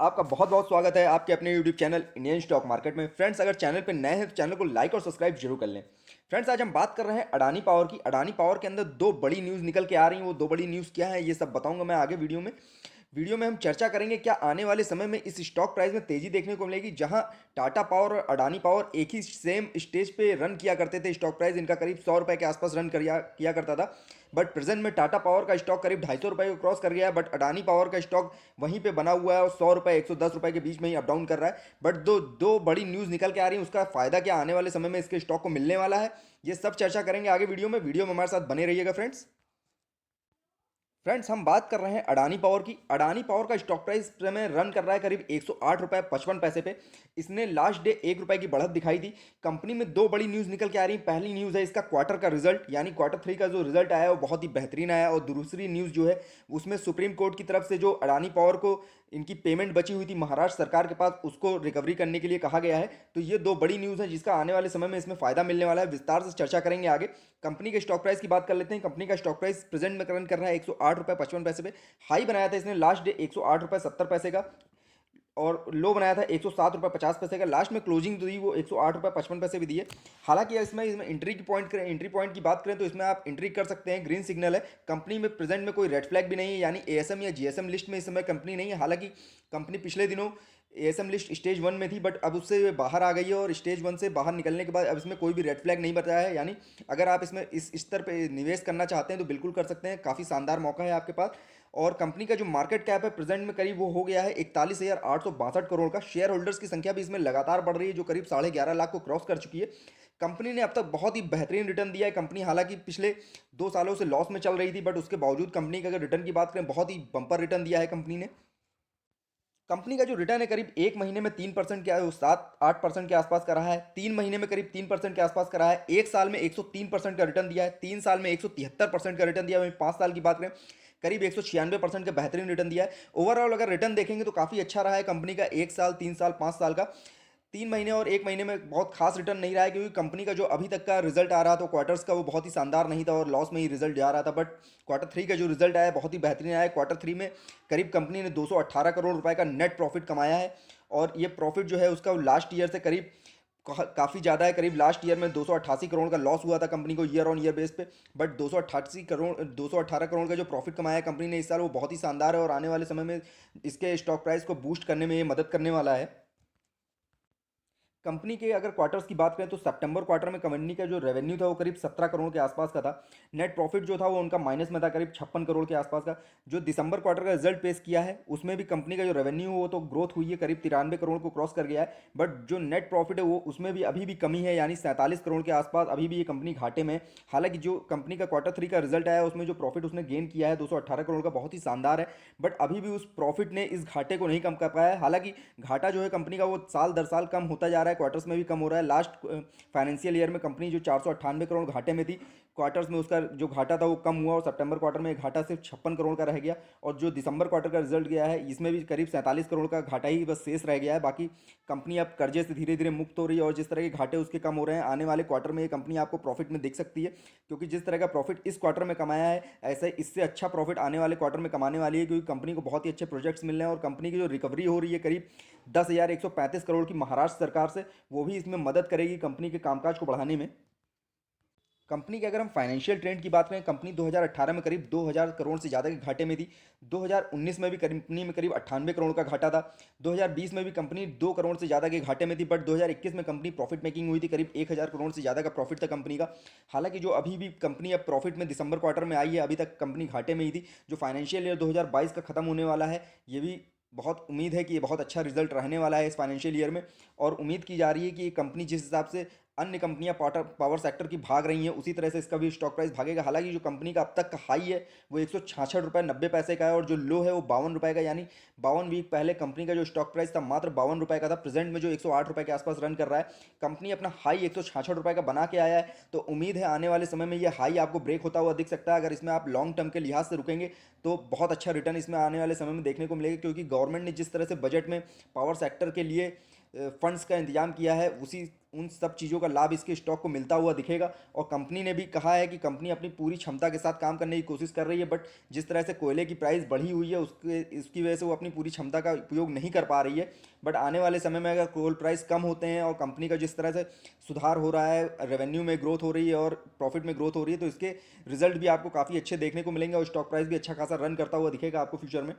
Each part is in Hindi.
आपका बहुत बहुत स्वागत है आपके अपने YouTube channel Indian stock market में। फ्रेंड्स, अगर चैनल पर नए हैं तो चैनल को लाइक और सब्सक्राइब जरूर कर लें। फ्रेंड्स, आज हम बात कर रहे हैं अडानी पावर की। अडानी पावर के अंदर दो बड़ी न्यूज़ निकल के आ रही हैं। वो दो बड़ी न्यूज़ क्या है ये सब बताऊंगा मैं आगे वीडियो में हम चर्चा करेंगे क्या आने वाले समय में इस स्टॉक प्राइस में तेजी देखने को मिलेगी। जहां टाटा पावर और अडानी पावर एक ही सेम स्टेज पे रन किया करते थे, स्टॉक प्राइस इनका करीब 100 रुपए के आसपास रन किया करता था। बट प्रेजेंट में टाटा पावर का स्टॉक करीब 250 रुपए को क्रॉस कर गया है, बट अडानी पावर का स्टॉक वहीं पे बना हुआ है और 100 रुपए 110 रुपए के बीच में ही अप डाउन कर रहा है। बट दो दो बड़ी न्यूज़ निकल के आ रही है, उसका फायदा क्या आने वाले समय में इसके स्टॉक को मिलने वाला है, ये सब चर्चा करेंगे आगे वीडियो में हमारे साथ बने रहिएगा फ्रेंड्स, हम बात कर रहे हैं अडानी पावर की। अडानी पावर का स्टॉक प्राइस में रन कर रहा है करीब 108 रुपये 55 पैसे पे। इसने लास्ट डे 1 रुपए की बढ़त दिखाई दी। कंपनी में दो बड़ी न्यूज़ निकल के आ रही है। पहली न्यूज़ है इसका क्वार्टर का रिजल्ट, यानी Q3 का जो रिजल्ट आया है वो बहुत ही बेहतरीन आया। और दूसरी न्यूज़ जो है उसमें सुप्रीम कोर्ट की तरफ से जो अडानी पावर को इनकी पेमेंट बची हुई थी महाराष्ट्र सरकार के पास, उसको रिकवरी करने के लिए कहा गया है। तो ये दो बड़ी न्यूज़ है जिसका आने वाले समय में इसमें फायदा मिलने वाला है। विस्तार से चर्चा करेंगे आगे। कंपनी के स्टॉक प्राइस की बात कर लेते हैं। कंपनी का स्टॉक प्राइस प्रेजेंट में रन कर रहा है 108 रुपये 55 पैसे पे। हाई बनाया था इसने लास्ट डे 108 रुपये 70 पैसे का, और लो बनाया था 107 रुपये 50 पैसे का। लास्ट में क्लोजिंग दी वो 108 रुपये 55 पैसे भी दिए। हालांकि इसमें इसमें एंट्री पॉइंट की बात करें तो इसमें आप एंट्री कर सकते हैं, ग्रीन सिग्नल है। कंपनी में प्रेजेंट में कोई रेड फ्लैग भी नहीं है, यानी एएसएम या जीएसएम लिस्ट में इस समय कंपनी नहीं है। हालांकि कंपनी पिछले दिनों एएसएम लिस्ट स्टेज 1 में थी, बट अब उससे बाहर आ गई है और स्टेज 1 से बाहर निकलने के बाद अब इसमें कोई भी रेड फ्लैग नहीं बताया है। यानी अगर आप इसमें इस स्तर पे निवेश करना चाहते हैं तो बिल्कुल कर सकते हैं, काफ़ी शानदार मौका है आपके पास। और कंपनी का जो मार्केट कैप है प्रेजेंट में करीब वो हो गया है 41,862 करोड़ का। शेयर होल्डर्स की संख्या भी इसमें लगातार बढ़ रही है, जो करीब 11.5 लाख को क्रॉस कर चुकी है। कंपनी ने अब तक बहुत ही बेहतरीन रिटर्न दिया है। कंपनी हालांकि पिछले 2 सालों से लॉस में चल रही थी, बट उसके बावजूद कंपनी का अगर रिटर्न की बात करें बहुत ही बम्पर रिटर्न दिया है कंपनी ने। कंपनी का जो रिटर्न है करीब एक महीने में 3% के 7-8% के आसपास का रहा है। 3 महीने में करीब 3% के आसपास का रहा है। एक साल में 103% का रिटर्न दिया है। 3 साल में 173% का रिटर्न दिया है। वहीं 5 साल की बात करें करीब 196% का बेहतरीन रिटर्न दिया है। ओवरऑल अगर रिटर्न देखेंगे तो काफ़ी अच्छा रहा है कंपनी का, 1 साल 3 साल 5 साल का। 3 महीने और एक महीने में बहुत खास रिटर्न नहीं रहा है, क्योंकि कंपनी का जो अभी तक का रिजल्ट आ रहा था क्वार्टर्स का वो बहुत ही शानदार नहीं था और लॉस में ही रिजल्ट जा रहा था। बट Q3 का जो रिजल्ट आया बहुत ही बेहतरीन आया है। Q3 में करीब कंपनी ने 218 करोड़ रुपए का नेट प्रॉफिट कमाया है। और ये प्रॉफिट जो है उसका लास्ट ईयर से करीब काफ़ी ज़्यादा है। करीब लास्ट ईयर में 288 करोड़ का लॉस हुआ था कंपनी को ईयर ऑन ईयर बेस पे। बट 218 करोड़ का जो प्रॉफिट कमाया है कंपनी ने इस साल वो बहुत ही शानदार है, और आने वाले समय में इसके स्टॉक प्राइस को बूस्ट करने में ये मदद करने वाला है। कंपनी के अगर क्वार्टर्स की बात करें तो सितंबर क्वार्टर में कंपनी का जो रेवेन्यू था वो करीब 17 करोड़ के आसपास का था। नेट प्रॉफिट जो था वो उनका माइनस में था, करीब 56 करोड़ के आसपास का। जो दिसंबर क्वार्टर का रिजल्ट पेश किया है उसमें भी कंपनी का जो रेवेन्यू है वो तो ग्रोथ हुई है, करीब 93 करोड़ को क्रॉस कर गया है। बट जो नेट प्रॉफिट है वो उसमें भी अभी भी कमी है, यानी 47 करोड़ के आसपास अभी भी ये कंपनी घाटे में है। हालांकि जो कंपनी का Q3 का रिजल्ट आया उसमें जो प्रॉफिट उसने गेन किया है 218 करोड़ का, बहुत ही शानदार है। बट अभी भी उस प्रॉफिट ने इस घाटे को नहीं कम कर पाया है। हालांकि घाटा जो है कंपनी का वो साल दर साल कम होता जा रहा है, क्वार्टर्स में भी कम हो रहा है। लास्ट फाइनेंशियल ईयर में कंपनी जो 498 करोड़ घाटे में थी, क्वार्टर्स में उसका जो घाटा था वो कम हुआ और सितंबर क्वार्टर में घाटा सिर्फ 56 करोड़ का रह गया। और जो दिसंबर क्वार्टर का रिजल्ट गया है इसमें भी करीब 47 करोड़ का घाटा ही बस शेष रह गया है। बाकी कंपनी अब कर्जे से धीरे धीरे मुक्त हो रही है और जिस तरह के घाटे उसके कम हो रहे हैं, आने वाले क्वार्टर में ये कंपनी आपको प्रॉफिट में देख सकती है। क्योंकि जिस तरह का प्रॉफिट इस क्वार्टर में कमाया है, ऐसे इससे अच्छा प्रॉफिट आने वाले क्वार्टर में कमाने वाली है, क्योंकि कंपनी को बहुत ही अच्छे प्रोजेक्ट्स मिल रहे हैं और कंपनी की जो रिकवरी हो रही है करीब 10,135 करोड़ की महाराष्ट्र सरकार से, वो भी इसमें मदद करेगी कंपनी के कामकाज को बढ़ाने में। कंपनी के अगर हम फाइनेंशियल ट्रेंड की बात करें, कंपनी 2018 में करीब 2,000 करोड़ से ज़्यादा के घाटे में थी। 2019 में भी कंपनी में करीब 98 करोड़ का घाटा था। 2020 में भी कंपनी 2 करोड़ से ज़्यादा के घाटे में थी। बट 2021 में कंपनी प्रॉफिट मेकिंग हुई थी, करीब 1,000 करोड़ से ज़्यादा का प्रॉफिट था कंपनी का। हालांकि जो अभी भी कंपनी अब प्रॉफिट में दिसंबर क्वार्टर में आई है, अभी तक कंपनी घाटे में ही थी। जो फाइनेंशियल ईयर 2022 का खत्म होने वाला है, ये भी बहुत उम्मीद है कि ये बहुत अच्छा रिजल्ट रहने वाला है इस फाइनेंशियल ईयर में। और उम्मीद की जा रही है कि ये कंपनी जिस हिसाब से अन्य कंपनियां पावर सेक्टर की भाग रही हैं उसी तरह से इसका भी स्टॉक प्राइस भागेगा। हालांकि जो कंपनी का अब तक का हाई है वो 166 रुपये 90 पैसे का है, और जो लो है वो 52 रुपये का, यानी 52 वीक पहले कंपनी का जो स्टॉक प्राइस था मात्र 52 रुपये का था। प्रेजेंट में जो 108 रुपये के आसपास रन कर रहा है, कंपनी अपना हाई 166 रुपये का बना के आया है। तो उम्मीद है आने वाले समय में ये हाई आपको ब्रेक होता हुआ दिख सकता है। अगर इसमें आप लॉन्ग टर्म के लिहाज से रुकेंगे तो बहुत अच्छा रिटर्न इसमें आने वाले समय में देखने को मिलेगा, क्योंकि गवर्नमेंट ने जिस तरह से बजट में पावर सेक्टर के लिए फंड्स का इंतजाम किया है, उसी उन सब चीज़ों का लाभ इसके स्टॉक को मिलता हुआ दिखेगा। और कंपनी ने भी कहा है कि कंपनी अपनी पूरी क्षमता के साथ काम करने की कोशिश कर रही है, बट जिस तरह से कोयले की प्राइस बढ़ी हुई है उसके उसकी वजह से वो अपनी पूरी क्षमता का उपयोग नहीं कर पा रही है। बट आने वाले समय में अगर कोल प्राइस कम होते हैं और कंपनी का जिस तरह से सुधार हो रहा है, रेवेन्यू में ग्रोथ हो रही है और प्रॉफिट में ग्रोथ हो रही है, तो इसके रिजल्ट भी आपको काफ़ी अच्छे देखने को मिलेंगे और स्टॉक प्राइस भी अच्छा खासा रन करता हुआ दिखेगा आपको फ्यूचर में।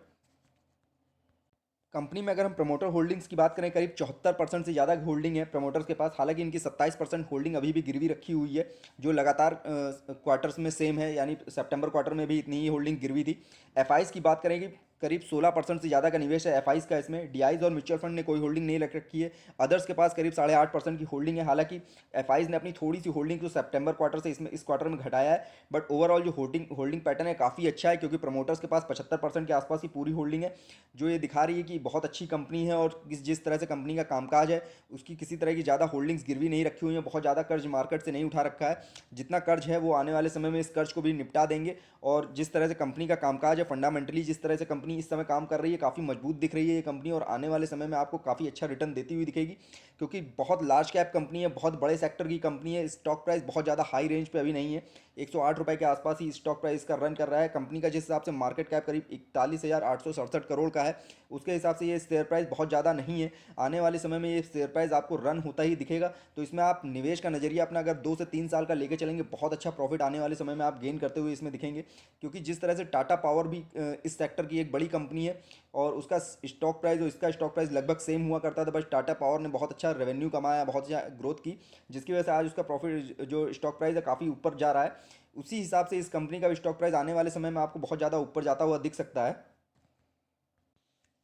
कंपनी में अगर हम प्रमोटर होल्डिंग्स की बात करें, करीब 74% से ज़्यादा होल्डिंग है प्रमोटर्स के पास। हालांकि इनकी 27% होल्डिंग अभी भी गिरवी रखी हुई है, जो लगातार क्वार्टर्स में सेम है, यानी सितंबर क्वार्टर में भी इतनी ही होल्डिंग गिरवी थी। एफआईज की बात करेंगे, करीब 16% से ज़्यादा का निवेश है एफआईज का इसमें। डीआईज और म्यूचुअल फंड ने कोई होल्डिंग नहीं रख रखी है। अदर्स के पास करीब 8.5% की होल्डिंग है। हालांकि एफआईज ने अपनी थोड़ी सी होल्डिंग को सितंबर क्वार्टर से इसमें इस क्वार्टर में घटाया है, बट ओवरऑल जो होल्डिंग होल्डिंग पैटर्न है काफ़ी अच्छा है, क्योंकि प्रमोटर्स के पास 75% के आसपास की पूरी होल्डिंग है, जो ये दिखा रही है कि बहुत अच्छी कंपनी है। और जिस तरह से कंपनी का कामकाज है, उसकी किसी तरह की ज़्यादा होल्डिंग्स गिरवी नहीं रखी हुई है, बहुत ज़्यादा कर्ज मार्केट से नहीं उठा रखा है। जितना कर्ज है वो आने वाले समय में इस कर्ज को भी निपटा देंगे। और जिस तरह से कंपनी का कामकाज है, फंडामेंटली जिस तरह से कंपनी इस समय काम कर रही है, काफ़ी मजबूत दिख रही है ये कंपनी, और आने वाले समय में आपको काफ़ी अच्छा रिटर्न देती हुई दिखेगी, क्योंकि बहुत लार्ज कैप कंपनी है, बहुत बड़े सेक्टर की कंपनी है। स्टॉक प्राइस बहुत ज़्यादा हाई रेंज पे अभी नहीं है, 108 रुपये के आसपास ही स्टॉक प्राइस का रन कर रहा है। कंपनी का जिस हिसाब से मार्केट कैप करीब 41,867 करोड़ का है, उसके हिसाब से ये शेयर प्राइस बहुत ज़्यादा नहीं है। आने वाले समय में ये शेयर प्राइस आपको रन होता ही दिखेगा। तो इसमें आप निवेश का नज़रिया अपना अगर 2 से 3 साल का लेके चलेंगे, बहुत अच्छा प्रॉफिट आने वाले समय में आप गेन करते हुए इसमें दिखेंगे। क्योंकि जिस तरह से टाटा पावर भी इस सेक्टर की एक बड़ी कंपनी है, और उसका स्टॉक प्राइस और इसका स्टॉक प्राइस लगभग सेम हुआ करता था, बस टाटा पावर ने बहुत अच्छा रेवेन्यू कमाया, बहुत अच्छा ग्रोथ की, जिसकी वजह से आज उसका प्रॉफिट जो स्टॉक प्राइस है काफ़ी ऊपर जा रहा है। उसी हिसाब से इस कंपनी का भी स्टॉक प्राइस आने वाले समय में आपको बहुत ज़्यादा ऊपर जाता हुआ दिख सकता है।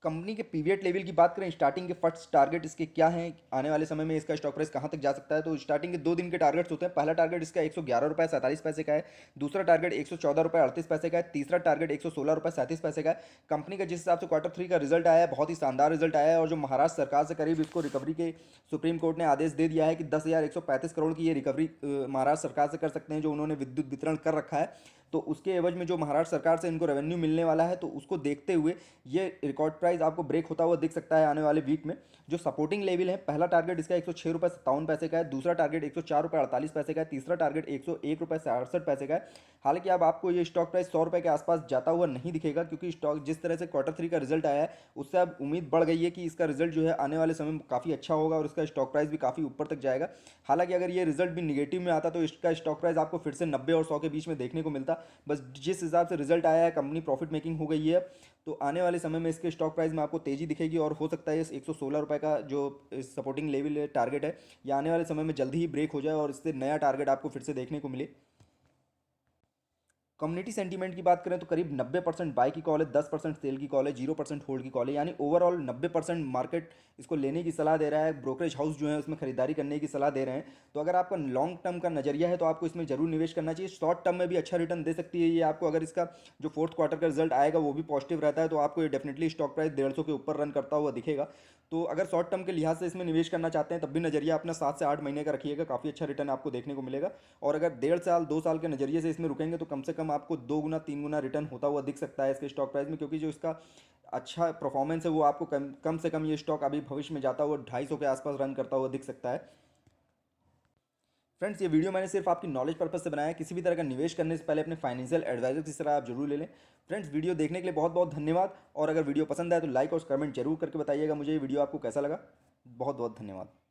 कंपनी के पीवीएट लेवल की बात करें, स्टार्टिंग के फर्स्ट टारगेट इसके क्या हैं, आने वाले समय में इसका स्टॉक प्राइस कहां तक जा सकता है, तो स्टार्टिंग के 2 दिन के टारगेट्स होते हैं। पहला टारगेट इसका 111 रुपये 47 पैसे का है, दूसरा टारगेट 114 रुपये 38 पैसे का है, तीसरा टारगेट 116 रुपये 37 पैसे का है। कंपनी का जिस हिसाब से क्वार्टर 3 का रिजल्ट आया है, बहुत ही शानदार रिजल्ट आया है, और जो महाराष्ट्र सरकार से करीब इसको रिकवरी के सुप्रीम कोर्ट ने आदेश दे दिया है कि 10,135 करोड़ की ये रिकवरी महाराष्ट्र सरकार से कर सकते हैं, जो उन्होंने विद्युत वितरण कर रखा है। तो उसके एवज में जो महाराष्ट्र सरकार से इनको रेवेन्यू मिलने वाला है, तो उसको देखते हुए ये रिकॉर्ड प्राइस आपको ब्रेक होता हुआ दिख सकता है आने वाले वीक में। जो सपोर्टिंग लेवल है, पहला टारगेट इसका 106 रुपये 57 पैसे का है, दूसरा टारगेट 104 रुपये 48 पैसे का है, तीसरा टारगेट 101 रुपये 67 पैसे का है। हालांकि अब आपको ये स्टॉक प्राइस 100 रुपये के आसपास जाता हुआ नहीं दिखेगा, क्योंकि स्टॉक जिस तरह से क्वार्टर 3 का रिजल्ट आया है, उससे अब उम्मीद बढ़ गई है कि इसका रिजल्ट जो है आने वाले समय में काफ़ी अच्छा होगा और इसका स्टॉक प्राइस भी काफ़ी ऊपर तक जाएगा। हालांकि अगर ये रिजल्ट भी निगेटिव में आता तो इसका स्टॉक प्राइस आपको फिर से 90 और 100 के बीच में देखने को मिलता। बस जिस हिसाब से रिजल्ट आया है, कंपनी प्रॉफिट मेकिंग हो गई है, तो आने वाले समय में इसके स्टॉक प्राइस में आपको तेज़ी दिखेगी, और हो सकता है इस 116 रुपये का जो सपोर्टिंग लेवल है, टारगेट है, ये आने वाले समय में जल्दी ही ब्रेक हो जाए और इससे नया टारगेट आपको फिर से देखने को मिले। कम्युनिटी सेंटीमेंट की बात करें तो करीब 90% बाई की कॉल है, 10% सेल की कॉल है, 0% होल्ड की कॉल है, यानी ओवरऑल 90% मार्केट इसको लेने की सलाह दे रहा है। ब्रोकरेज हाउस जो है उसमें खरीदारी करने की सलाह दे रहे हैं। तो अगर आपका लॉन्ग टर्म का नजरिया है तो आपको इसमें जरूर निवेश करना चाहिए। शॉर्ट टर्म में भी अच्छा रिटर्न दे सकती है ये आपको, अगर इसका जो फोर्थ क्वार्टर का रिजल्ट आएगा वो भी पॉजिटिव रहता है, तो आपको ये डेफिनेटली स्टॉक प्राइस 150 के ऊपर रन करता हुआ दिखेगा। तो अगर शॉर्ट टर्म के लिहाज से इसमें निवेश करना चाहते हैं, तब भी नजरिया अपना 7 से 8 महीने का रखिएगा, काफ़ी अच्छा रिटर्न आपको देखने को मिलेगा। और अगर 1.5 साल 2 साल के नजरिए से इसमें रुकेंगे तो कम से कम आपको 2 गुना 3 गुना रिटर्न होता हुआ दिख सकता है इसके स्टॉक प्राइस में, क्योंकि जो इसका अच्छा परफॉर्मेंस है वो आपको कम कम से कम ये स्टॉक अभी भविष्य में जाता हुआ 250 के आसपास रन करता हुआ दिख सकता है। फ्रेंड्स, ये वीडियो मैंने सिर्फ आपकी नॉलेज पर्पज से बनाया है, किसी भी तरह का निवेश करने से पहले अपने फाइनेंशियल एडवाइजर की सलाह आप जरूर ले लें। फ्रेंड्स, वीडियो देखने के लिए बहुत बहुत धन्यवाद, और अगर वीडियो पसंद आए तो लाइक और कमेंट जरूर करके बताइएगा मुझे ये वीडियो आपको कैसा लगा। बहुत बहुत धन्यवाद।